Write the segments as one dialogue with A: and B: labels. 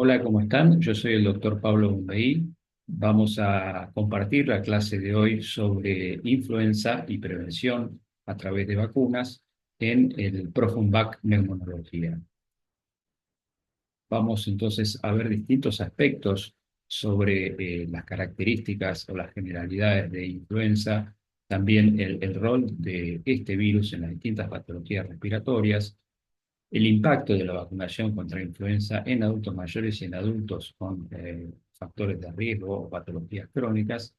A: Hola, ¿cómo están? Yo soy el doctor Pablo Bombeí. Vamos a compartir la clase de hoy sobre influenza y prevención a través de vacunas en el Profumbac Neumonología. Vamos entonces a ver distintos aspectos sobre las características o las generalidades de influenza, también el rol de este virus en las distintas patologías respiratorias, el impacto de la vacunación contra influenza en adultos mayores y en adultos con factores de riesgo o patologías crónicas.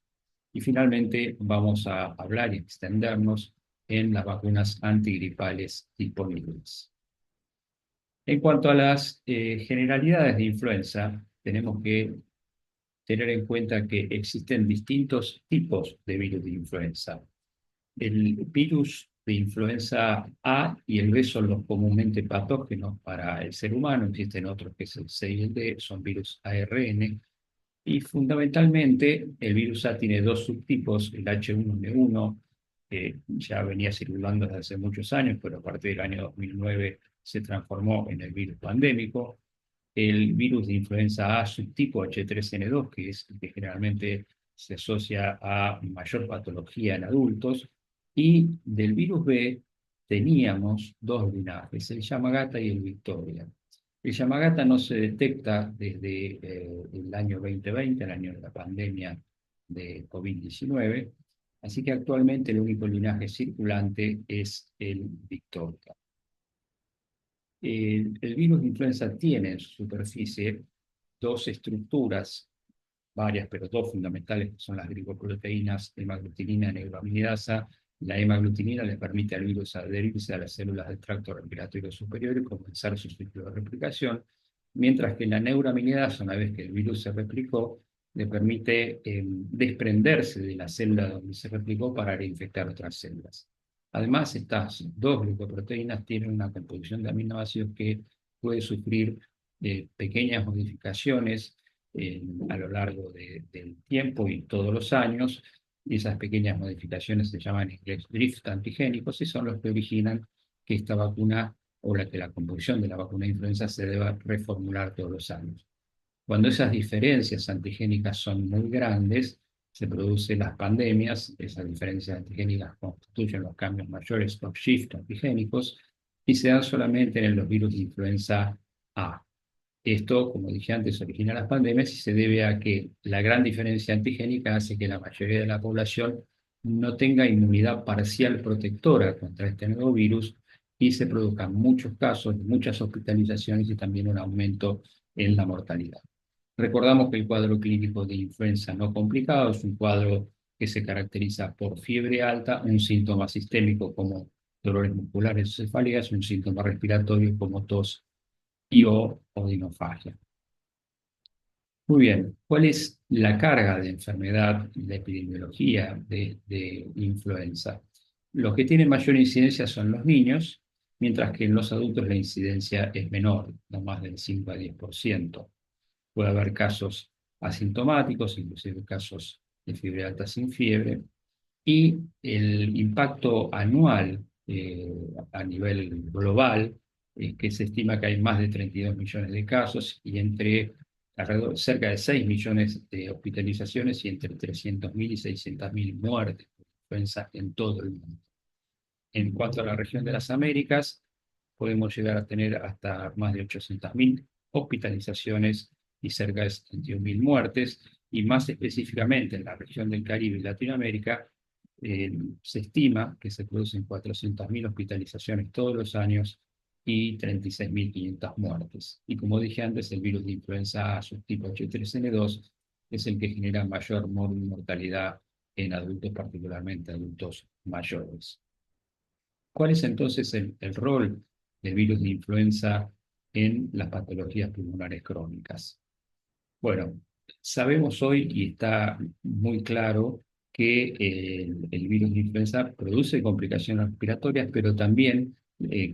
A: Y finalmente vamos a hablar y extendernos en las vacunas antigripales disponibles. En cuanto a las generalidades de influenza, tenemos que tener en cuenta que existen distintos tipos de virus de influenza. El virus de influenza A y el B son los comúnmente patógenos para el ser humano. Existen otros que es el C y el D, son virus ARN. Y fundamentalmente el virus A tiene dos subtipos, el H1N1, que ya venía circulando desde hace muchos años, pero a partir del año 2009 se transformó en el virus pandémico. El virus de influenza A subtipo H3N2, que es el que generalmente se asocia a mayor patología en adultos, y del virus B teníamos dos linajes, el Yamagata y el Victoria. El Yamagata no se detecta desde el año 2020, el año de la pandemia de COVID-19, así que actualmente el único linaje circulante es el Victoria. El virus de influenza tiene en su superficie dos estructuras, varias, pero dos fundamentales, que son las glicoproteínas hemaglutinina y neuraminidasa. La hemaglutinina le permite al virus adherirse a las células del tracto respiratorio superior y comenzar su ciclo de replicación, mientras que la neuraminidasa, una vez que el virus se replicó, le permite desprenderse de la célula donde se replicó para reinfectar otras células. Además, estas dos glicoproteínas tienen una composición de aminoácidos que puede sufrir pequeñas modificaciones a lo largo del tiempo y todos los años, y esas pequeñas modificaciones se llaman en inglés drift antigénicos y son los que originan que esta vacuna o que la composición de la vacuna de influenza se deba reformular todos los años. Cuando esas diferencias antigénicas son muy grandes, se producen las pandemias. Esas diferencias antigénicas constituyen los cambios mayores o shift antigénicos y se dan solamente en los virus de influenza A. Esto, como dije antes, origina las pandemias y se debe a que la gran diferencia antigénica hace que la mayoría de la población no tenga inmunidad parcial protectora contra este nuevo virus y se produzcan muchos casos, muchas hospitalizaciones y también un aumento en la mortalidad. Recordamos que el cuadro clínico de influenza no complicado es un cuadro que se caracteriza por fiebre alta, un síntoma sistémico como dolores musculares o cefaleas, un síntoma respiratorio como tos y o odinofagia. Muy bien, ¿cuál es la carga de enfermedad, la epidemiología de influenza? Los que tienen mayor incidencia son los niños, mientras que en los adultos la incidencia es menor, no más del 5 a 10%. Puede haber casos asintomáticos, inclusive casos de fiebre alta sin fiebre, y el impacto anual a nivel global, que se estima que hay más de 32 millones de casos y cerca de 6 millones de hospitalizaciones y entre 300.000 y 600.000 muertes por influenza en todo el mundo. En cuanto a la región de las Américas, podemos llegar a tener hasta más de 800.000 hospitalizaciones y cerca de 71.000 muertes, y más específicamente en la región del Caribe y Latinoamérica, se estima que se producen 400.000 hospitalizaciones todos los años y 36.500 muertes. Y como dije antes, el virus de influenza A subtipo H3N2 es el que genera mayor mortalidad en adultos, particularmente adultos mayores. ¿Cuál es entonces el rol del virus de influenza en las patologías pulmonares crónicas? Bueno, sabemos hoy y está muy claro que el virus de influenza produce complicaciones respiratorias, pero también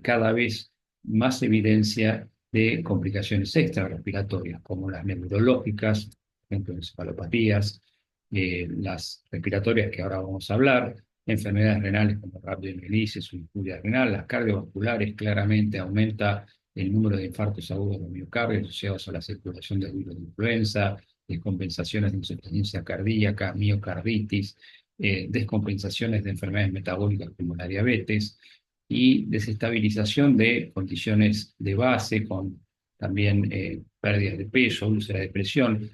A: cada vez más evidencia de complicaciones extrarrespiratorias, como las neurológicas, por ejemplo, encefalopatías, las respiratorias que ahora vamos a hablar, enfermedades renales como rhabdomiolisis o injuria renal, las cardiovasculares, claramente aumenta el número de infartos agudos de miocardio asociados a la circulación del virus de influenza, descompensaciones de insuficiencia cardíaca, miocarditis, descompensaciones de enfermedades metabólicas como la diabetes y desestabilización de condiciones de base con también pérdidas de peso, úlcera de presión.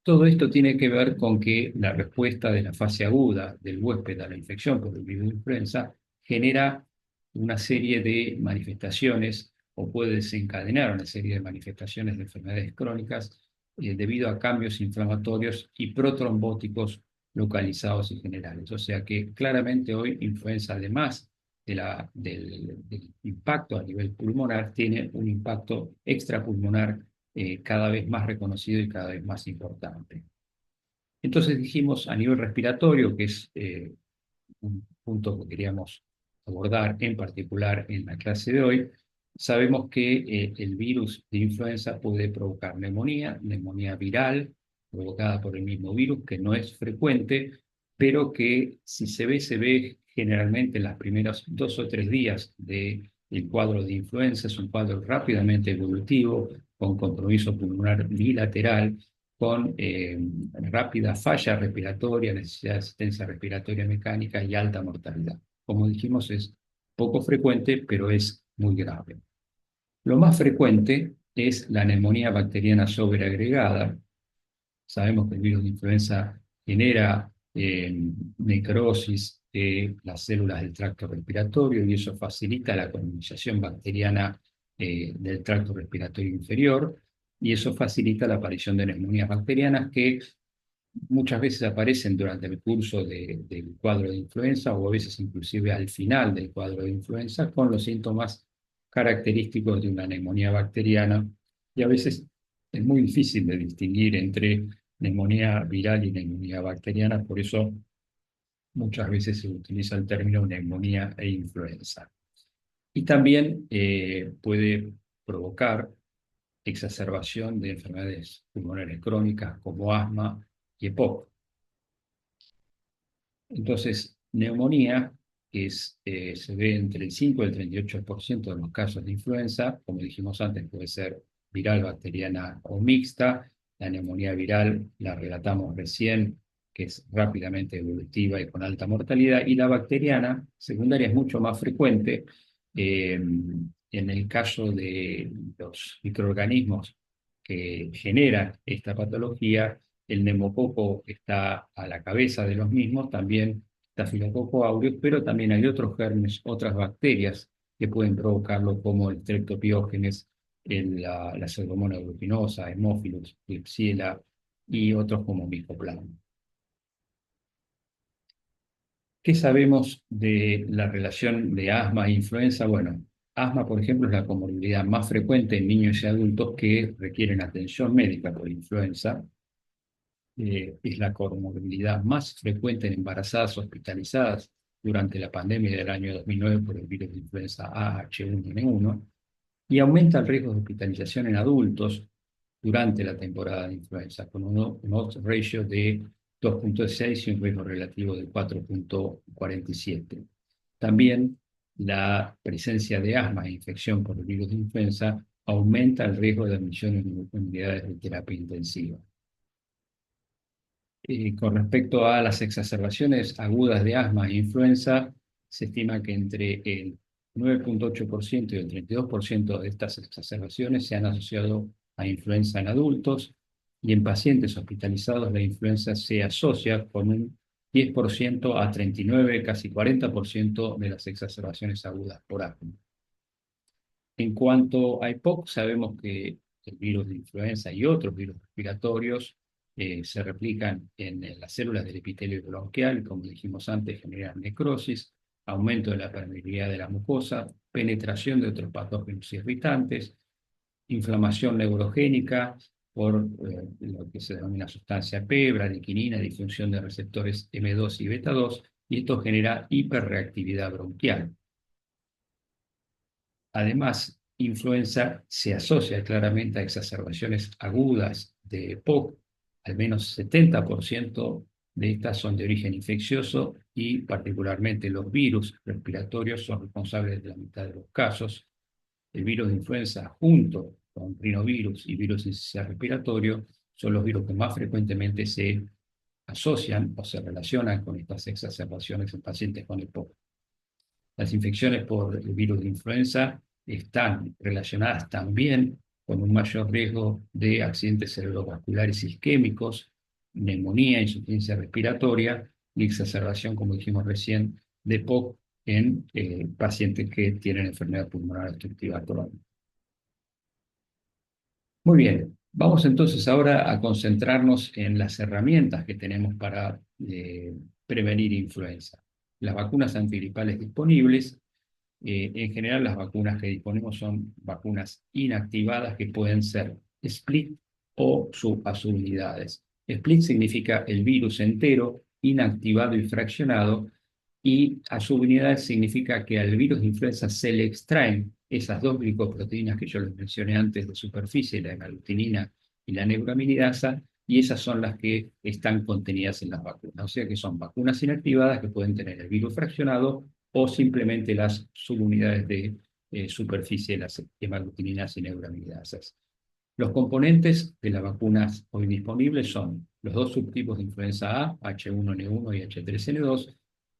A: Todo esto tiene que ver con que la respuesta de la fase aguda del huésped a la infección por el virus de influenza genera una serie de manifestaciones o puede desencadenar una serie de manifestaciones de enfermedades crónicas debido a cambios inflamatorios y protrombóticos localizados y generales. O sea que claramente hoy influenza, además del impacto a nivel pulmonar, tiene un impacto extrapulmonar cada vez más reconocido y cada vez más importante. Entonces dijimos a nivel respiratorio, que es un punto que queríamos abordar en particular en la clase de hoy, sabemos que el virus de influenza puede provocar neumonía, neumonía viral, provocada por el mismo virus, que no es frecuente, pero que si se ve generalmente en los primeros 2 o 3 días del cuadro de influenza. Es un cuadro rápidamente evolutivo, con compromiso pulmonar bilateral, con rápida falla respiratoria, necesidad de asistencia respiratoria mecánica y alta mortalidad. Como dijimos, es poco frecuente, pero es muy grave. Lo más frecuente es la neumonía bacteriana sobreagregada. Sabemos que el virus de influenza genera necrosis de las células del tracto respiratorio y eso facilita la colonización bacteriana del tracto respiratorio inferior y eso facilita la aparición de neumonías bacterianas que muchas veces aparecen durante el curso del cuadro de influenza o a veces inclusive al final del cuadro de influenza con los síntomas característicos de una neumonía bacteriana y a veces es muy difícil de distinguir entre neumonía viral y neumonía bacteriana, por eso muchas veces se utiliza el término neumonía e influenza. Y también puede provocar exacerbación de enfermedades pulmonares crónicas como asma y EPOC. Entonces, neumonía se ve entre el 5 y el 38% de los casos de influenza. Como dijimos antes, puede ser viral, bacteriana o mixta. La neumonía viral la relatamos recién, que es rápidamente evolutiva y con alta mortalidad. Y la bacteriana secundaria es mucho más frecuente. En el caso de los microorganismos que generan esta patología, el neumococo está a la cabeza de los mismos, también Staphylococcus aureus, pero también hay otros gérmenes, otras bacterias que pueden provocarlo, como el Streptopiógenes, la Pseudomonas aeruginosa, Haemophilus, Klebsiella y otros como Mycoplasma. ¿Qué sabemos de la relación de asma e influenza? Bueno, asma, por ejemplo, es la comorbilidad más frecuente en niños y adultos que requieren atención médica por influenza. Es la comorbilidad más frecuente en embarazadas hospitalizadas durante la pandemia del año 2009 por el virus de influenza A H1N1 y aumenta el riesgo de hospitalización en adultos durante la temporada de influenza, con un odds ratio de 2,6 y un riesgo relativo de 4,47. También la presencia de asma e infección por el virus de influenza aumenta el riesgo de admisión en unidades de terapia intensiva. Con respecto a las exacerbaciones agudas de asma e influenza, se estima que entre el 9,8% y el 32% de estas exacerbaciones se han asociado a influenza en adultos y en pacientes hospitalizados la influenza se asocia con un 10% a 39, casi 40% de las exacerbaciones agudas por asma. En cuanto a EPOC, sabemos que el virus de influenza y otros virus respiratorios se replican en las células del epitelio bronquial, como dijimos antes, generan necrosis, aumento de la permeabilidad de la mucosa, penetración de otros patógenos irritantes, inflamación neurogénica por lo que se denomina sustancia P, bradykinin, disfunción de receptores M2 y beta 2, y esto genera hiperreactividad bronquial. Además, influenza se asocia claramente a exacerbaciones agudas de EPOC. Al menos 70% de estas son de origen infeccioso y particularmente los virus respiratorios son responsables de la mitad de los casos. el virus de influenza junto con rinovirus y virus sincicial respiratorio son los virus que más frecuentemente se asocian o se relacionan con estas exacerbaciones en pacientes con EPOC. Las infecciones por el virus de influenza están relacionadas también con un mayor riesgo de accidentes cerebrovasculares isquémicos, neumonía, insuficiencia respiratoria y exacerbación, como dijimos recién, de EPOC en pacientes que tienen enfermedad pulmonar obstructiva crónica. Muy bien, vamos entonces ahora a concentrarnos en las herramientas que tenemos para prevenir influenza. Las vacunas antigripales disponibles. En general, las vacunas que disponemos son vacunas inactivadas que pueden ser split o subunidades. Split significa el virus entero, inactivado y fraccionado, y a subunidades significa que al virus de influenza se le extraen esas dos glicoproteínas que yo les mencioné antes de superficie, la hemaglutinina y la neuraminidasa, y esas son las que están contenidas en las vacunas. O sea que son vacunas inactivadas que pueden tener el virus fraccionado o simplemente las subunidades de superficie, las hemaglutininas y neuraminidasas. Los componentes de las vacunas hoy disponibles son los dos subtipos de influenza A, H1N1 y H3N2,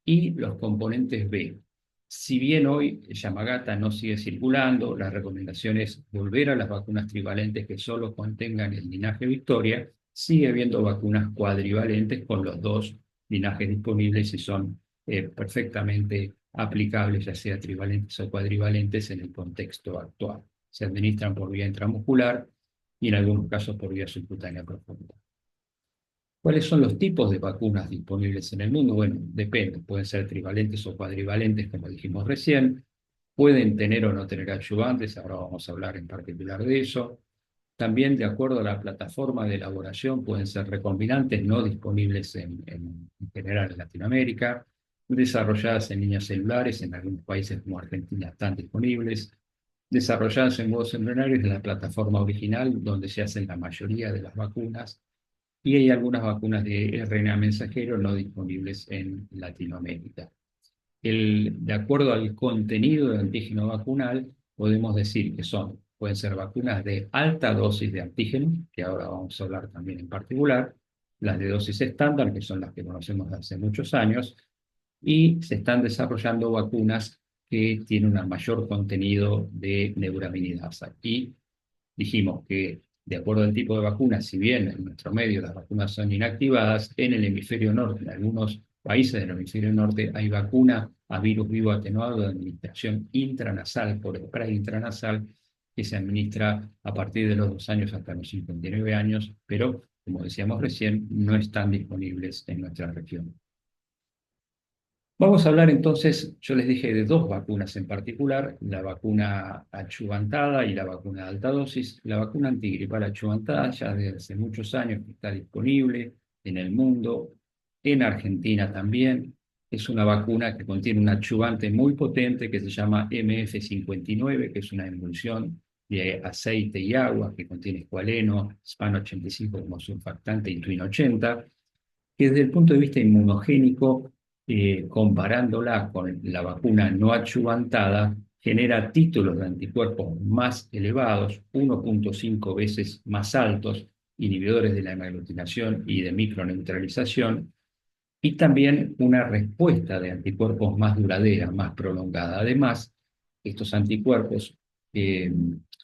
A: y los componentes B. Si bien hoy Yamagata no sigue circulando, la recomendación es volver a las vacunas trivalentes que solo contengan el linaje Victoria. Sigue habiendo vacunas cuadrivalentes con los dos linajes disponibles y son perfectamente aplicables, ya sea trivalentes o cuadrivalentes, en el contexto actual. Se administran por vía intramuscular y en algunos casos por vía subcutánea profunda. ¿Cuáles son los tipos de vacunas disponibles en el mundo? Bueno, depende, pueden ser trivalentes o cuadrivalentes, como dijimos recién, pueden tener o no tener adyuvantes, ahora vamos a hablar en particular de eso. También, de acuerdo a la plataforma de elaboración, pueden ser recombinantes no disponibles en general en Latinoamérica, desarrolladas en líneas celulares, en algunos países como Argentina están disponibles, desarrolladas en modos embrionarios de la plataforma original, donde se hacen la mayoría de las vacunas, y hay algunas vacunas de RNA mensajero no disponibles en Latinoamérica. De acuerdo al contenido del antígeno vacunal, podemos decir que pueden ser vacunas de alta dosis de antígeno, que ahora vamos a hablar también en particular, las de dosis estándar, que son las que conocemos de hace muchos años, y se están desarrollando vacunas que tienen un mayor contenido de neuraminidasa. Y dijimos que, de acuerdo al tipo de vacuna, si bien en nuestro medio las vacunas son inactivadas, en el hemisferio norte, en algunos países del hemisferio norte, hay vacuna a virus vivo atenuado de administración intranasal por spray intranasal que se administra a partir de los 2 años hasta los 59 años, pero, como decíamos recién, no están disponibles en nuestra región. Vamos a hablar entonces, yo les dije de dos vacunas en particular, la vacuna adyuvantada y la vacuna de alta dosis. La vacuna antigripal adyuvantada ya desde hace muchos años está disponible en el mundo, en Argentina también. Es una vacuna que contiene un adyuvante muy potente que se llama MF59, que es una emulsión de aceite y agua que contiene escualeno, SPAN 85 como surfactante y Twin 80, que desde el punto de vista inmunogénico, comparándola con la vacuna no adyuvantada, genera títulos de anticuerpos más elevados, 1.5 veces más altos, inhibidores de la hemaglutinación y de microneutralización, y también una respuesta de anticuerpos más duradera, más prolongada. Además, estos anticuerpos,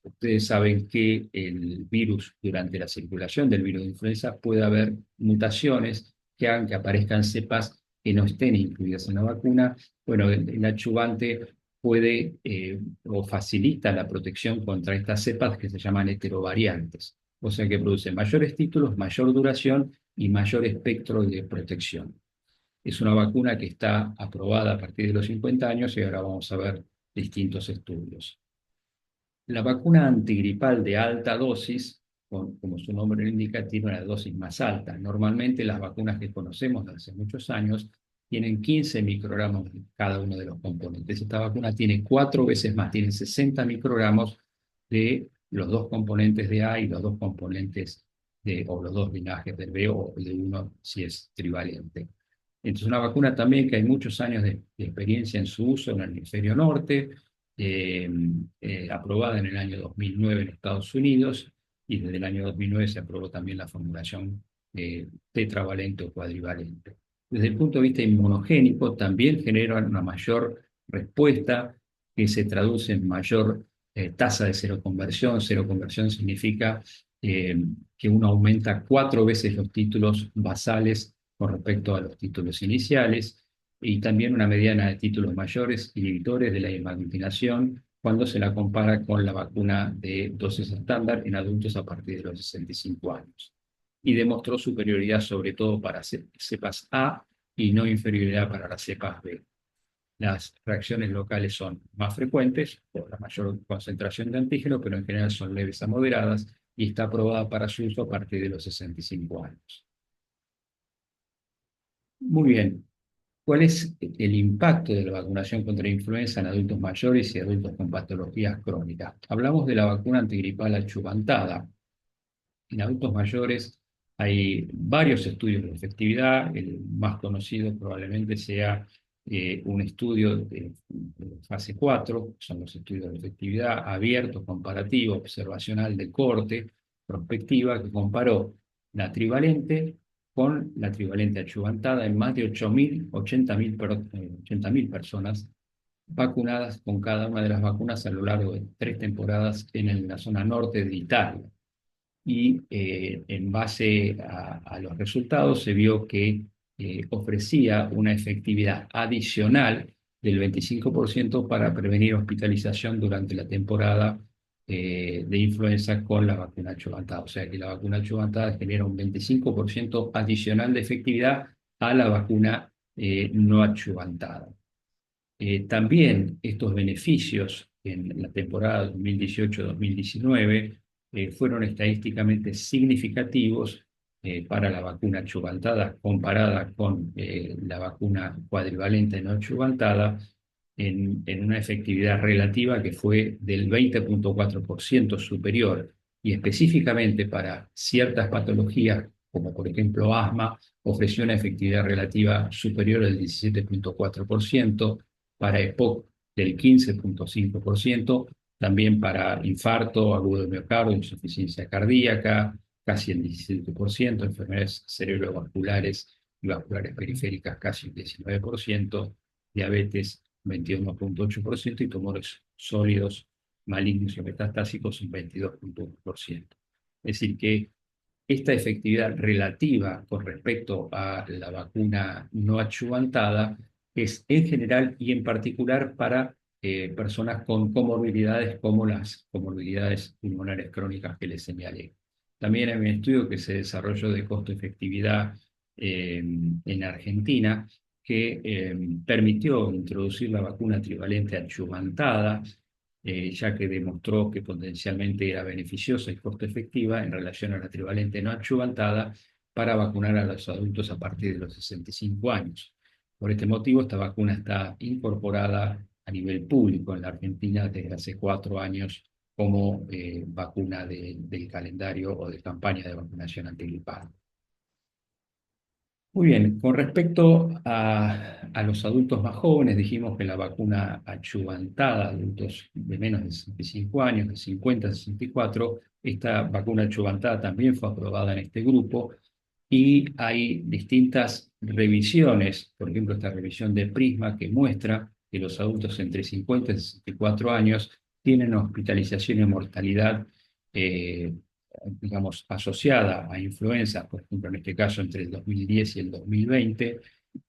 A: ustedes saben que el virus, durante la circulación del virus de influenza, puede haber mutaciones que hagan que aparezcan cepas que no estén incluidas en la vacuna. Bueno, el adyuvante puede o facilita la protección contra estas cepas que se llaman heterovariantes, o sea que produce mayores títulos, mayor duración y mayor espectro de protección. Es una vacuna que está aprobada a partir de los 50 años y ahora vamos a ver distintos estudios. La vacuna antigripal de alta dosis, como su nombre lo indica, tiene una dosis más alta. Normalmente las vacunas que conocemos de hace muchos años tienen 15 microgramos de cada uno de los componentes. Esta vacuna tiene 4 veces más, tiene 60 microgramos de los dos componentes de A y los dos componentes o los dos linajes del B o de uno si es trivalente. Entonces, una vacuna también que hay muchos años de experiencia en su uso en el hemisferio norte, eh, aprobada en el año 2009 en Estados Unidos, y desde el año 2009 se aprobó también la formulación tetravalente o cuadrivalente. Desde el punto de vista inmunogénico, también genera una mayor respuesta que se traduce en mayor tasa de seroconversión. Seroconversión significa eh, que uno aumenta 4 veces los títulos basales con respecto a los títulos iniciales, y también una mediana de títulos mayores inhibitores de la hemaglutinación cuando se la compara con la vacuna de dosis estándar en adultos a partir de los 65 años. Y demostró superioridad sobre todo para cepas A y no inferioridad para las cepas B. Las reacciones locales son más frecuentes por la mayor concentración de antígeno, pero en general son leves a moderadas y está aprobada para su uso a partir de los 65 años. Muy bien. ¿Cuál es el impacto de la vacunación contra la influenza en adultos mayores y adultos con patologías crónicas? Hablamos de la vacuna antigripal achuvantada. En adultos mayores hay varios estudios de efectividad. El más conocido probablemente sea un estudio de fase 4, son los estudios de efectividad abierto, comparativo, observacional de corte, prospectiva, que comparó la trivalente con la trivalente achuvantada en más de 80.000 personas vacunadas con cada una de las vacunas a lo largo de 3 temporadas en la zona norte de Italia. Y en base a los resultados se vio que ofrecía una efectividad adicional del 25% para prevenir hospitalización durante la temporada de influenza con la vacuna achuvantada. O sea que la vacuna achuvantada genera un 25% adicional de efectividad a la vacuna no achuvantada. También estos beneficios en la temporada 2018-2019 fueron estadísticamente significativos para la vacuna achuvantada comparada con la vacuna cuadrivalente no achuvantada en una efectividad relativa que fue del 20,4% superior, y específicamente para ciertas patologías como por ejemplo asma, ofreció una efectividad relativa superior al 17,4%, para EPOC del 15,5%, también para infarto agudo de miocardio, insuficiencia cardíaca, casi el 17%, enfermedades cerebrovasculares y vasculares periféricas casi el 19%, diabetes 21,8% y tumores sólidos malignos y metastásicos un 22,1%. Es decir, que esta efectividad relativa con respecto a la vacuna no achuvantada es en general y en particular para personas con comorbilidades como las comorbilidades pulmonares crónicas que les señalé. También hay un estudio que se desarrolló de costo-efectividad en Argentina que permitió introducir la vacuna trivalente achuvantada, ya que demostró que potencialmente era beneficiosa y costo efectiva en relación a la trivalente no achuvantada para vacunar a los adultos a partir de los 65 años. Por este motivo, esta vacuna está incorporada a nivel público en la Argentina desde hace 4 años como vacuna del calendario o de campaña de vacunación antigripal. Muy bien, con respecto a los adultos más jóvenes, dijimos que la vacuna achuvantada, adultos de menos de 65 años, de 50 a 64, esta vacuna achuvantada también fue aprobada en este grupo, y hay distintas revisiones, por ejemplo, esta revisión de PRISMA que muestra que los adultos entre 50 y 64 años tienen hospitalización y mortalidad eh, digamos, asociada a influenza, por ejemplo, en este caso entre el 2010 y el 2020,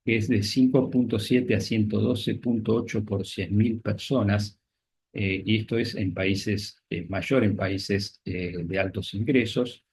A: que es de 5,7 a 112,8 por 100.000 personas, y esto es en países, mayor en países de altos ingresos,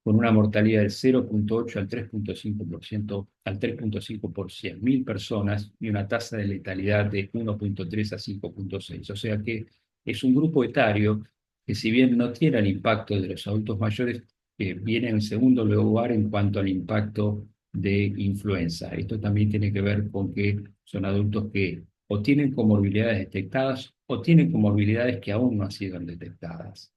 A: con una mortalidad del 0,8 al 3,5% al 3,5 por 100.000 personas y una tasa de letalidad de 1,3 a 5,6. O sea que es un grupo etario que, si bien no tiene el impacto de los adultos mayores, viene en segundo lugar en cuanto al impacto de influenza. Esto también tiene que ver con que son adultos que o tienen comorbilidades detectadas o tienen comorbilidades que aún no han sido detectadas.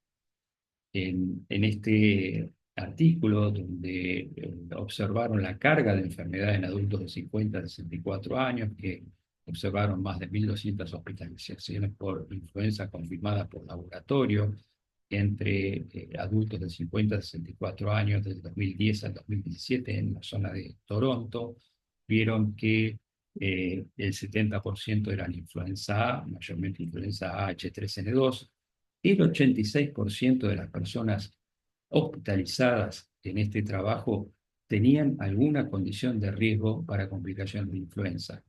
A: En este artículo donde observaron la carga de enfermedad en adultos de 50 a 64 años, que observaron más de 1.200 hospitalizaciones por influenza confirmadas por laboratorio entre adultos de 50 a 64 años, desde 2010 al 2017 en la zona de Toronto. Vieron que el 70% eran influenza A, mayormente influenza A H3N2. El 86% de las personas hospitalizadas en este trabajo tenían alguna condición de riesgo para complicaciones de influenza.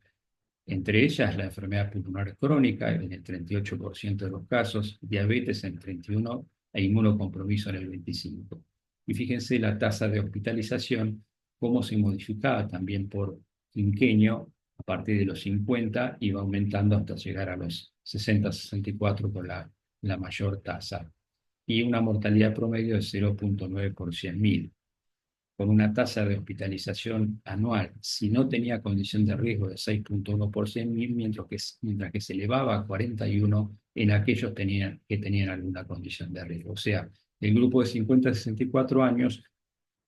A: Entre ellas, la enfermedad pulmonar crónica en el 38% de los casos, diabetes en el 31% e inmunocompromiso en el 25%. Y fíjense la tasa de hospitalización, cómo se modificaba también por quinquenio a partir de los 50 y va aumentando hasta llegar a los 60-64 con la mayor tasa. Y una mortalidad promedio de 0,9 por 100.000 con una tasa de hospitalización anual, si no tenía condición de riesgo de 6,1 por 100.000, mientras que se elevaba a 41 en aquellos que tenían alguna condición de riesgo. O sea, el grupo de 50 a 64 años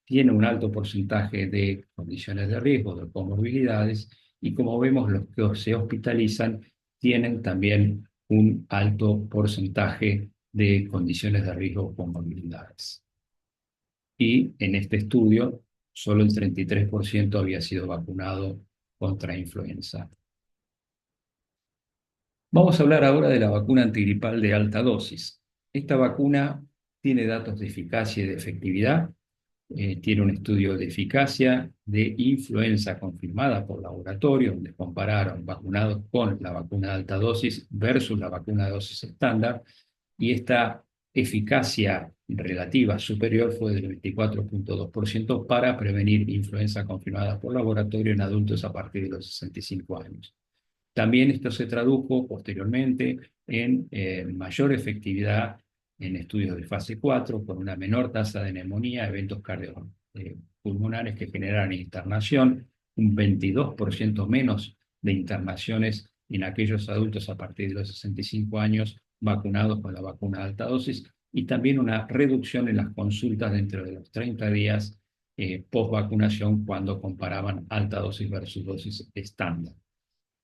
A: tiene un alto porcentaje de condiciones de riesgo, de comorbilidades, y como vemos, los que se hospitalizan tienen también un alto porcentaje de condiciones de riesgo o comorbilidades. Y en este estudio, solo el 33% había sido vacunado contra influenza. Vamos a hablar ahora de la vacuna antigripal de alta dosis. Esta vacuna tiene datos de eficacia y de efectividad. Tiene un estudio de eficacia de influenza confirmada por laboratorio, donde compararon vacunados con la vacuna de alta dosis versus la vacuna de dosis estándar, y esta eficacia relativa superior fue del 24,2% para prevenir influenza confirmada por laboratorio en adultos a partir de los 65 años. También esto se tradujo posteriormente en mayor efectividad en estudios de fase 4, con una menor tasa de neumonía, eventos cardiopulmonares que generan internación, un 22% menos de internaciones en aquellos adultos a partir de los 65 años vacunados con la vacuna de alta dosis, y también una reducción en las consultas dentro de los 30 días post vacunación cuando comparaban alta dosis versus dosis estándar.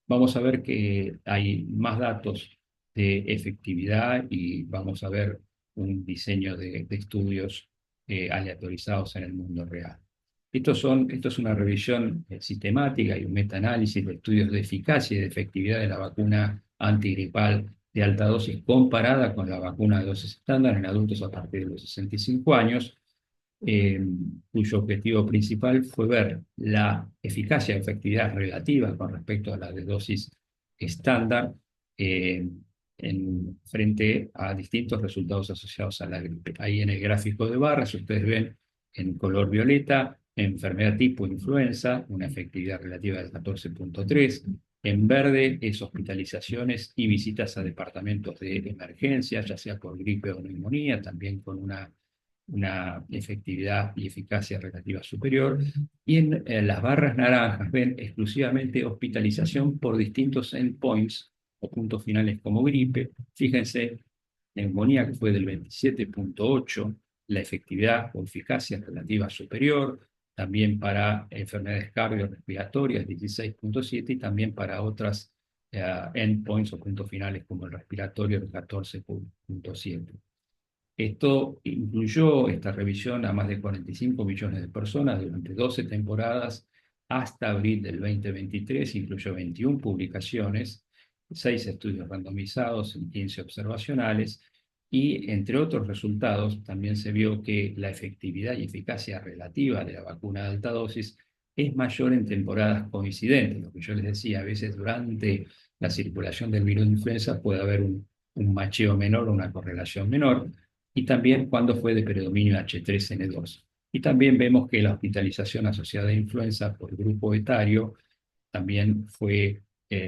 A: Vamos a ver que hay más datos de efectividad y vamos a ver un diseño de estudios aleatorizados en el mundo real. Esto es una revisión sistemática y un metaanálisis de estudios de eficacia y de efectividad de la vacuna antigripal de alta dosis comparada con la vacuna de dosis estándar en adultos a partir de los 65 años, cuyo objetivo principal fue ver la eficacia y efectividad relativa con respecto a la de dosis estándar frente a distintos resultados asociados a la gripe. Ahí en el gráfico de barras ustedes ven en color violeta enfermedad tipo influenza, una efectividad relativa del 14,3. En verde es hospitalizaciones y visitas a departamentos de emergencia, ya sea por gripe o neumonía, también con una efectividad y eficacia relativa superior. Y en las barras naranjas ven exclusivamente hospitalización por distintos endpoints o puntos finales como gripe. Fíjense, neumonía que fue del 27,8, la efectividad o eficacia relativa superior, también para enfermedades cardiorrespiratorias 16,7 y también para otras endpoints o puntos finales como el respiratorio del 14,7. Esto incluyó esta revisión a más de 45 millones de personas durante 12 temporadas hasta abril del 2023, incluyó 21 publicaciones, 6 estudios randomizados y 15 observacionales, y entre otros resultados también se vio que la efectividad y eficacia relativa de la vacuna de alta dosis es mayor en temporadas coincidentes. Lo que yo les decía, a veces durante la circulación del virus de influenza puede haber un macheo menor o una correlación menor, y también cuando fue de predominio H3N2. Y también vemos que la hospitalización asociada a influenza por grupo etario también fue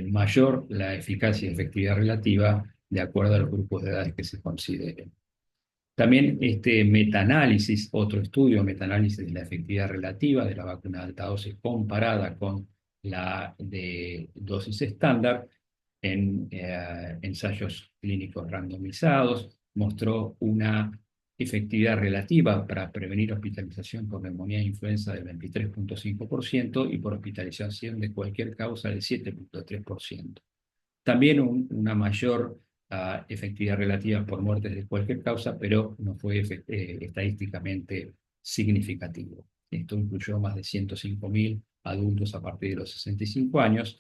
A: mayor la eficacia y efectividad relativa de acuerdo a los grupos de edades que se consideren. También este metaanálisis, otro estudio, metaanálisis de la efectividad relativa de la vacuna de alta dosis comparada con la de dosis estándar en ensayos clínicos randomizados, mostró una efectividad relativa para prevenir hospitalización por neumonía e influenza del 23,5% y por hospitalización de cualquier causa del 7,3%. También una mayor efectividad relativa por muertes de cualquier causa, pero no fue estadísticamente significativo. Esto incluyó más de 105.000 adultos a partir de los 65 años,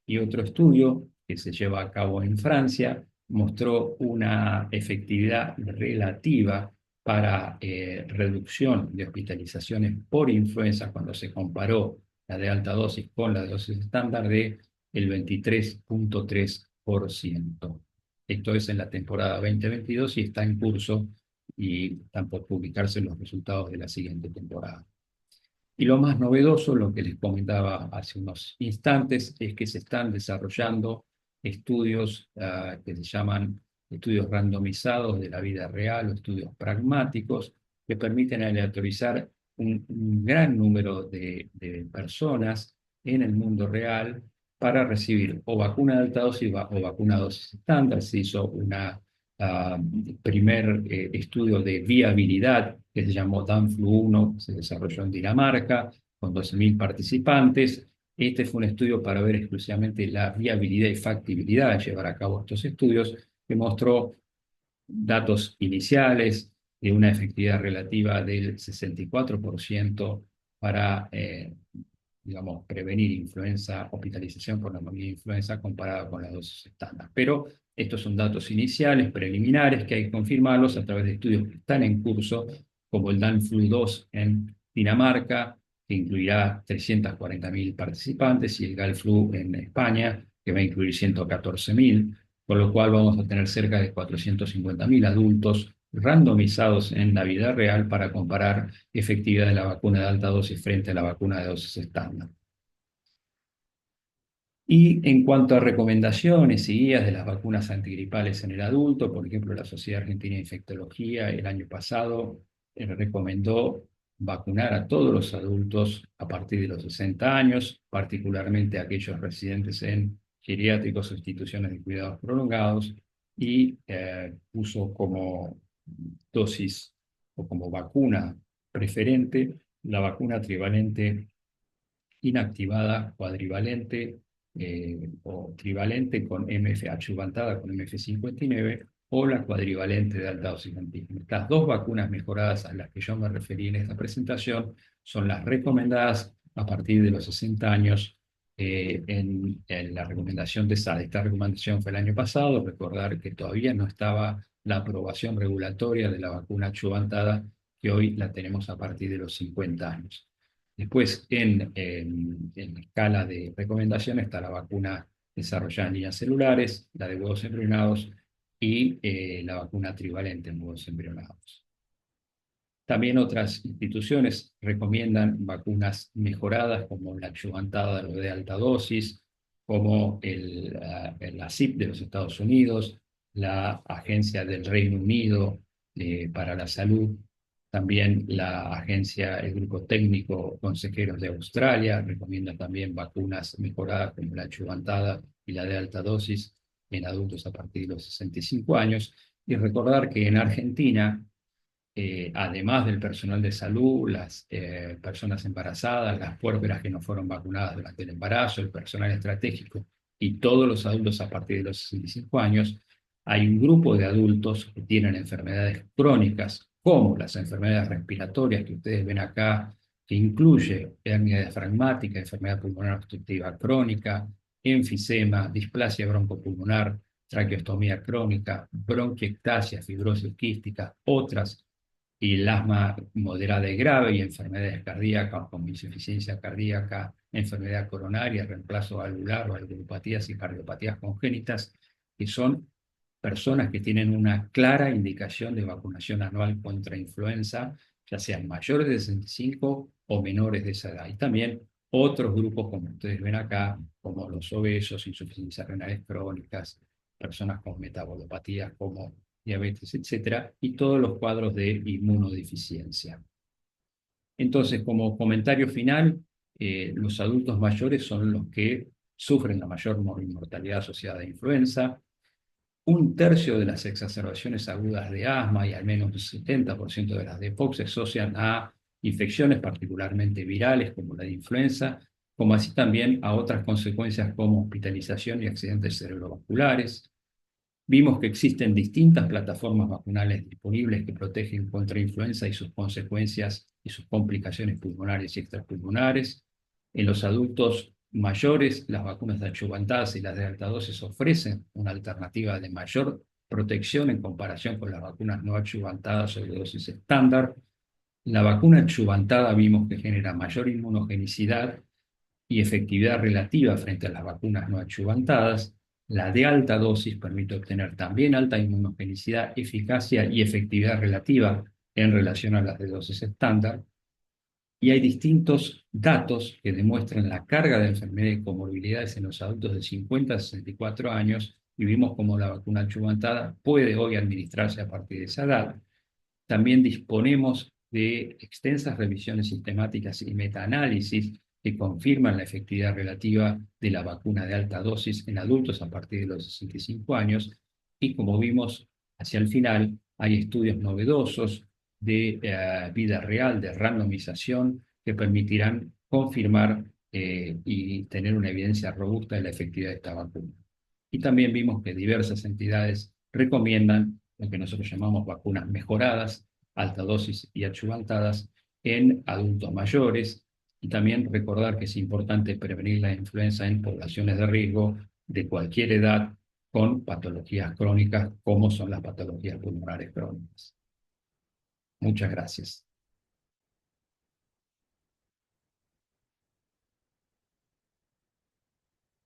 A: y otro estudio que se lleva a cabo en Francia mostró una efectividad relativa para reducción de hospitalizaciones por influenza cuando se comparó la de alta dosis con la de dosis estándar de el 23,3%. Esto es en la temporada 2022 y está en curso y están por publicarse los resultados de la siguiente temporada. Y lo más novedoso, lo que les comentaba hace unos instantes, es que se están desarrollando estudios que se llaman estudios randomizados de la vida real o estudios pragmáticos que permiten aleatorizar un gran número de personas en el mundo real para recibir o vacuna de alta dosis o vacuna dosis estándar. Se hizo una primer estudio de viabilidad que se llamó DANFLU-1, se desarrolló en Dinamarca con 12.000 participantes. Este fue un estudio para ver exclusivamente la viabilidad y factibilidad de llevar a cabo estos estudios, que mostró datos iniciales de una efectividad relativa del 64% para, digamos, prevenir influenza, hospitalización por neumonía e influenza comparada con la dosis estándar. Pero estos son datos iniciales, preliminares, que hay que confirmarlos a través de estudios que están en curso, como el DANFLU-2 en Dinamarca, que incluirá 340.000 participantes, y el GALFLU en España, que va a incluir 114.000, con lo cual vamos a tener cerca de 450.000 adultos randomizados en la vida real para comparar efectividad de la vacuna de alta dosis frente a la vacuna de dosis estándar. Y en cuanto a recomendaciones y guías de las vacunas antigripales en el adulto, por ejemplo, la Sociedad Argentina de Infectología el año pasado recomendó vacunar a todos los adultos a partir de los 60 años, particularmente a aquellos residentes en geriátricos o instituciones de cuidados prolongados, y puso como dosis o como vacuna preferente la vacuna trivalente inactivada, cuadrivalente o trivalente con MF achuvantada con MF59, o la cuadrivalente de alta dosis de antígeno. Las dos vacunas mejoradas a las que yo me referí en esta presentación son las recomendadas a partir de los 60 años en la recomendación de SAD. Esta recomendación fue el año pasado. Recordar que todavía no estaba la aprobación regulatoria de la vacuna achuvantada, que hoy la tenemos a partir de los 50 años. Después, en escala de recomendación está la vacuna desarrollada en líneas celulares, la de huevos embrionados y la vacuna trivalente en huevos embrionados. También otras instituciones recomiendan vacunas mejoradas como la adyuvantada de alta dosis, como la CIP de los Estados Unidos, la Agencia del Reino Unido para la Salud, también la agencia, el Grupo Técnico Consejeros de Australia recomienda también vacunas mejoradas como la adyuvantada y la de alta dosis en adultos a partir de los 65 años. Y recordar que en Argentina, además del personal de salud, las personas embarazadas, las puérperas que no fueron vacunadas durante el embarazo, el personal estratégico y todos los adultos a partir de los 65 años, hay un grupo de adultos que tienen enfermedades crónicas, como las enfermedades respiratorias que ustedes ven acá, que incluye hernia diafragmática, enfermedad pulmonar obstructiva crónica, enfisema, displasia broncopulmonar, traqueostomía crónica, bronquiectasia, fibrosis quística, otras, y el asma moderada y grave, y enfermedades cardíacas como insuficiencia cardíaca, enfermedad coronaria, reemplazo valvular, valvulopatías y cardiopatías congénitas, que son personas que tienen una clara indicación de vacunación anual contra influenza, ya sean mayores de 65 o menores de esa edad. Y también otros grupos, como ustedes ven acá, como los obesos, insuficiencias renales crónicas, personas con metabolopatías como diabetes, etcétera, y todos los cuadros de inmunodeficiencia. Entonces, como comentario final, los adultos mayores son los que sufren la mayor mortalidad asociada a influenza. Un tercio de las exacerbaciones agudas de asma y al menos el 70% de las de EPOC se asocian a infecciones particularmente virales como la de influenza, como así también a otras consecuencias como hospitalización y accidentes cerebrovasculares. Vimos que existen distintas plataformas vacunales disponibles que protegen contra influenza y sus consecuencias y sus complicaciones pulmonares y extrapulmonares. En los adultos mayores, las vacunas de achuvantadas y las de alta dosis ofrecen una alternativa de mayor protección en comparación con las vacunas no achuvantadas o de dosis estándar. La vacuna achuvantada vimos que genera mayor inmunogenicidad y efectividad relativa frente a las vacunas no adjuvantadas. La de alta dosis permite obtener también alta inmunogenicidad, eficacia y efectividad relativa en relación a las de dosis estándar. Y hay distintos datos que demuestran la carga de enfermedad y comorbilidades en los adultos de 50 a 64 años y vimos cómo la vacuna adjuvantada puede hoy administrarse a partir de esa edad. También disponemos de extensas revisiones sistemáticas y metaanálisis que confirman la efectividad relativa de la vacuna de alta dosis en adultos a partir de los 65 años. Y como vimos hacia el final, hay estudios novedosos de vida real, de randomización, que permitirán confirmar y tener una evidencia robusta de la efectividad de esta vacuna. Y también vimos que diversas entidades recomiendan lo que nosotros llamamos vacunas mejoradas, alta dosis y adjuvantadas en adultos mayores. Y también recordar que es importante prevenir la influenza en poblaciones de riesgo de cualquier edad con patologías crónicas, como son las patologías pulmonares crónicas. Muchas gracias.